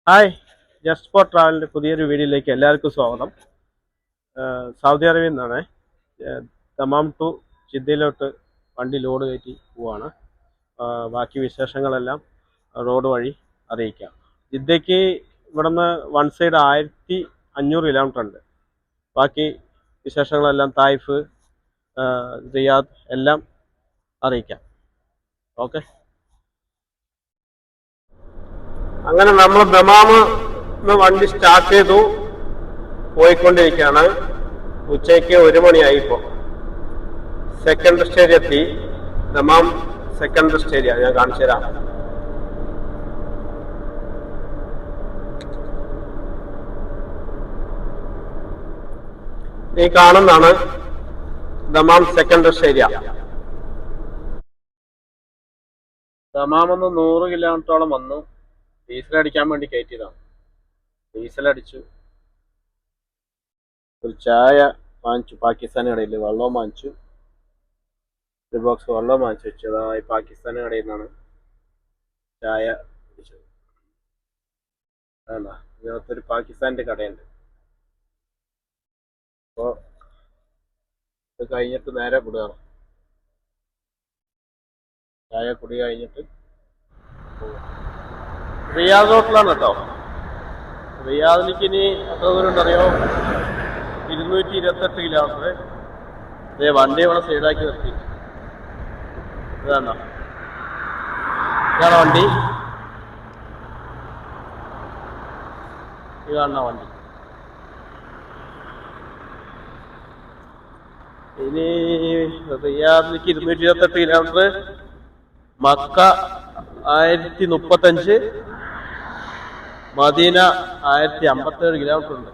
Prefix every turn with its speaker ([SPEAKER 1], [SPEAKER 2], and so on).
[SPEAKER 1] Hi, just for ട്രാവലിൻ്റെ പുതിയൊരു വീഡിയോയിലേക്ക് എല്ലാവർക്കും സ്വാഗതം. സൗദി അറേബ്യയിൽ നിന്നാണ്. ദമാം ടു ജിദ്ദയിലോട്ട് വണ്ടി ലോഡ് കയറ്റി പോവാണ്. ബാക്കി വിശേഷങ്ങളെല്ലാം റോഡ് വഴി അറിയിക്കാം. ജിദ്ദയ്ക്ക് ഇവിടുന്ന് വൺ സൈഡ് 1500 കിലോമീറ്റർ ഉണ്ട്. ബാക്കി വിശേഷങ്ങളെല്ലാം തായിഫ്, റിയാദ് എല്ലാം അറിയിക്കാം. ഓക്കെ, അങ്ങനെ നമ്മൾ ദമാമിന്ന് വണ്ടി സ്റ്റാർട്ട് ചെയ്തു പോയിക്കൊണ്ടിരിക്കുകയാണ്. ഉച്ചയ്ക്ക് 1 മണിയായിപ്പോ. സെക്കൻഡ് സ്റ്റേജ് എത്തി. ദമാം സെക്കൻഡ് സ്റ്റേജ് ഞാൻ കാണിച്ചു തരാം. ഈ കാണുന്നതാണ് ദമാം സെക്കൻഡ് സ്റ്റേജ്. ദമാമെന്ന് 100 കിലോമീറ്ററോളം വന്നു. ഡീസൽ അടിക്കാൻ വേണ്ടി കയറ്റിയതാണ്. ഡീസൽ അടിച്ചു, ഒരു ചായ വാങ്ങിച്ചു. പാകിസ്ഥാനി കടയിൽ വെള്ളവും വാങ്ങിച്ചു, ഒരു ബോക്സ് വെള്ളം വാങ്ങിച്ചു വെച്ചതാ. ഈ പാകിസ്ഥാനി കടയിൽ നിന്നാണ് ചായ കുടിച്ചത്. അതാ ഇതിനകത്തൊരു പാകിസ്ഥാൻ്റെ കടയുണ്ട്. അപ്പോൾ ഇത് കഴിഞ്ഞിട്ട് നേരെ വിടുകയാണ്. ചായ കുടി കഴിഞ്ഞിട്ട് റിയാദ് റോട്ടിലാണ് കേട്ടോ. റിയാദിലേക്ക് ഇനി എത്ര ദൂരം ഉണ്ടറിയോ? 228 കിലോമീറ്റർ. ഇതേ വണ്ടി ഇവിടെ സൈഡാക്കി നിർത്തി. ഇതാണോ, ഇതാണ് വണ്ടി. ഇത് കാണുന്ന വണ്ടി. ഇനി റിയാദിലേക്ക് 228 കിലോമീറ്റർ, മക്ക 1035, മദീന 1057 കിലോമീറ്റർ ഉണ്ട്.